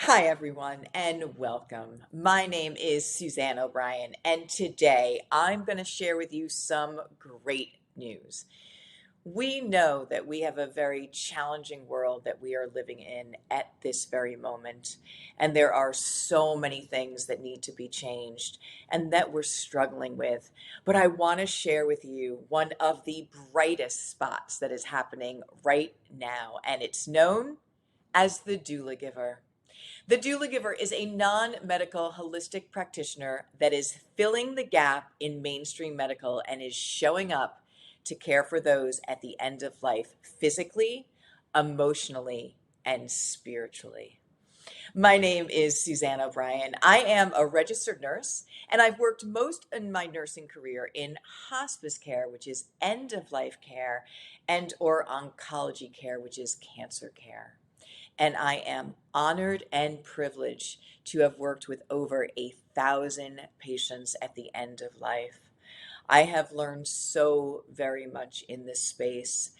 Hi, everyone, and welcome. My name is Suzanne O'Brien, and today I'm going to share with you some great news. We know that we have a very challenging world that we are living in at this very moment, and there are so many things that need to be changed and that we're struggling with. But I want to share with you one of the brightest spots that is happening right now, and it's known as the Doulagiver. The Doulagiver is a non-medical holistic practitioner that is filling the gap in mainstream medical and is showing up to care for those at the end of life physically, emotionally, and spiritually. My name is Suzanne O'Brien. I am a registered nurse, and I've worked most in my nursing career in hospice care, which is end of life care, and or oncology care, which is cancer care. And I am honored and privileged to have worked with over 1,000 patients at the end of life. I have learned so very much in this space.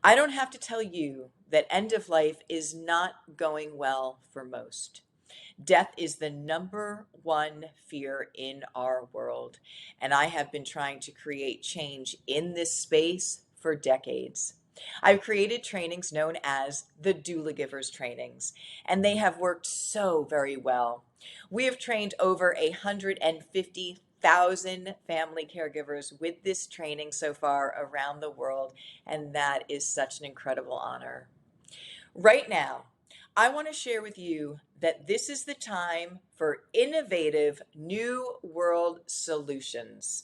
I don't have to tell you that end of life is not going well for most. Death is the number one fear in our world, and I have been trying to create change in this space for decades. I've created trainings known as the Doulagivers trainings, and they have worked so very well. We have trained over 150,000 family caregivers with this training so far around the world, and that is such an incredible honor. Right now, I want to share with you that this is the time for innovative new world solutions.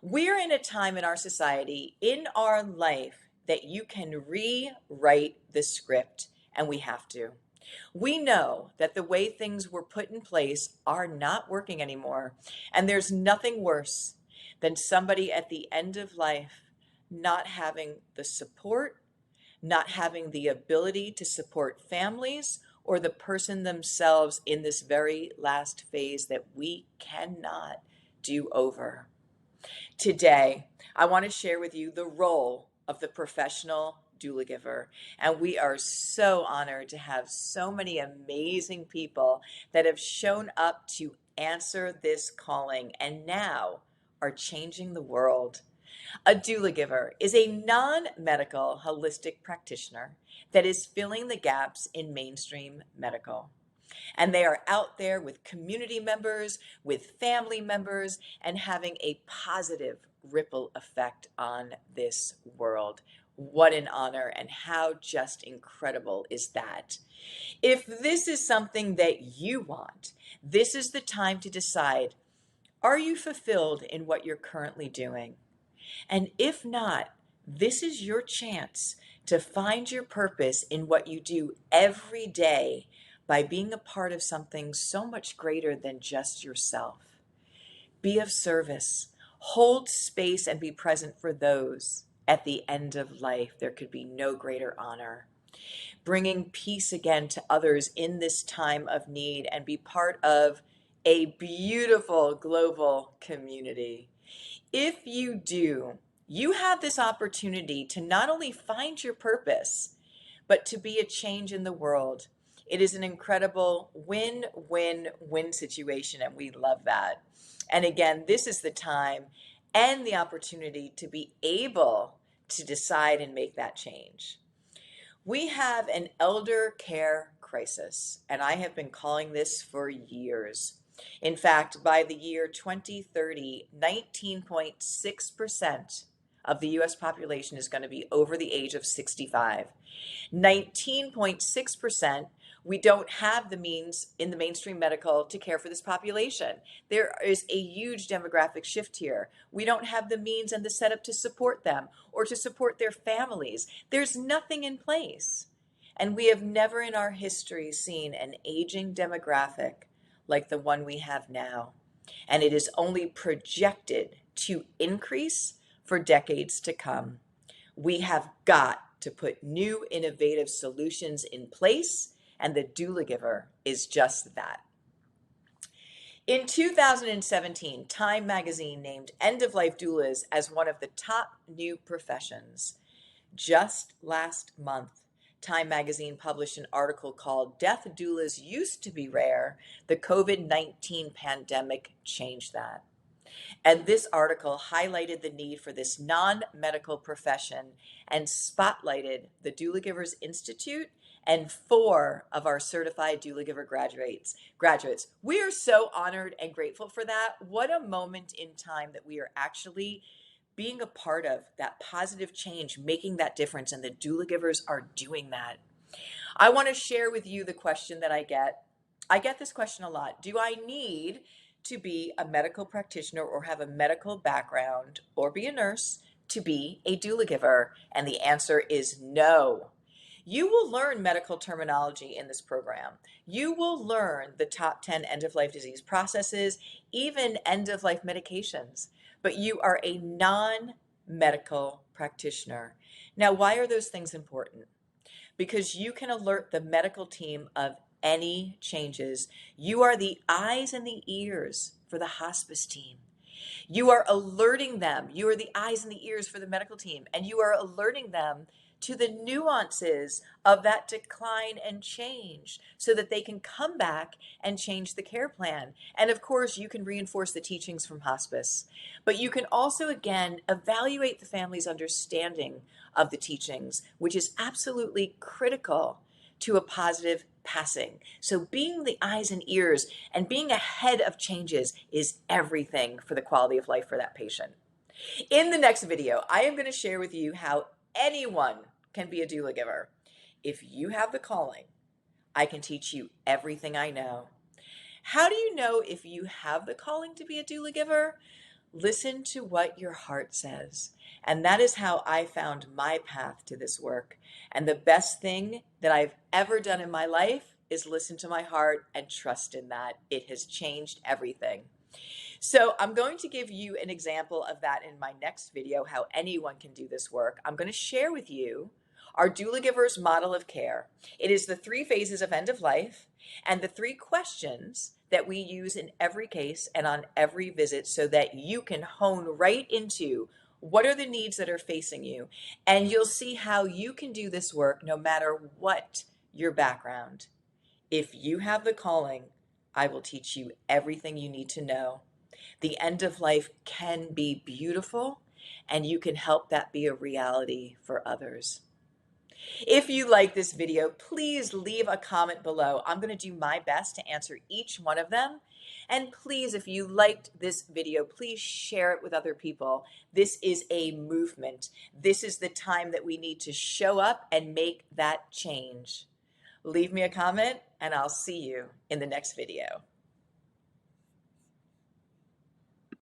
We're in a time in our society, in our life, that you can rewrite the script, and we have to. We know that the way things were put in place are not working anymore, and there's nothing worse than somebody at the end of life not having the support, not having the ability to support families or the person themselves in this very last phase that we cannot do over. Today, I want to share with you the role of the professional doula giver. And we are so honored to have so many amazing people that have shown up to answer this calling and now are changing the world. A doula giver is a non-medical holistic practitioner that is filling the gaps in mainstream medical. And they are out there with community members, with family members, and having a positive ripple effect on this world. What an honor, and how just incredible is that? If this is something that you want, this is the time to decide, are you fulfilled in what you're currently doing? And if not, this is your chance to find your purpose in what you do every day by being a part of something so much greater than just yourself. Be of service, hold space, and be present for those at the end of life. There could be no greater honor. Bringing peace again to others in this time of need and be part of a beautiful global community. If you do, you have this opportunity to not only find your purpose, but to be a change in the world. It is an incredible win-win-win situation, and we love that. And again, this is the time and the opportunity to be able to decide and make that change. We have an elder care crisis, and I have been calling this for years. In fact, by the year 2030, 19.6% of the US population is going to be over the age of 65. 19.6%, we don't have the means in the mainstream medical to care for this population. There is a huge demographic shift here. We don't have the means and the setup to support them or to support their families. There's nothing in place. And we have never in our history seen an aging demographic like the one we have now. And it is only projected to increase for decades to come. We have got to put new innovative solutions in place, and the Doulagiver is just that. In 2017, Time magazine named end-of-life doulas as one of the top new professions. Just last month, Time magazine published an article called Death Doulas Used to Be Rare. The COVID-19 pandemic changed that. And this article highlighted the need for this non-medical profession and spotlighted the Doulagivers Institute and 4 of our certified Doulagiver graduates. We are so honored and grateful for that. What a moment in time that we are actually being a part of that positive change, making that difference, and the Doulagivers are doing that. I want to share with you the question that I get. I get this question a lot. Do I need to be a medical practitioner or have a medical background or be a nurse to be a Doulagiver? And the answer is no. You will learn medical terminology in this program. You will learn the top 10 end-of-life disease processes, even end-of-life medications, but you are a non-medical practitioner. Now, why are those things important? Because you can alert the medical team of any changes. You are the eyes and the ears for the hospice team. You are alerting them. You are the eyes and the ears for the medical team, and you are alerting them to the nuances of that decline and change so that they can come back and change the care plan. And of course, you can reinforce the teachings from hospice, but you can also, again, evaluate the family's understanding of the teachings, which is absolutely critical to a positive passing. So being the eyes and ears and being ahead of changes is everything for the quality of life for that patient. In the next video, I am going to share with you how anyone can be a Doulagiver. If you have the calling, I can teach you everything I know. How do you know if you have the calling to be a Doulagiver? Listen to what your heart says. And that is how I found my path to this work. And the best thing that I've ever done in my life is listen to my heart and trust in that. It has changed everything. So I'm going to give you an example of that in my next video, how anyone can do this work. I'm going to share with you our Doulagivers model of care. It is the 3 phases of end of life and the 3 questions that we use in every case and on every visit so that you can hone right into what are the needs that are facing you. And you'll see how you can do this work no matter what your background. If you have the calling, I will teach you everything you need to know. The end of life can be beautiful, and you can help that be a reality for others. If you like this video, please leave a comment below. I'm going to do my best to answer each one of them. And please, if you liked this video, please share it with other people. This is a movement. This is the time that we need to show up and make that change. Leave me a comment, and I'll see you in the next video.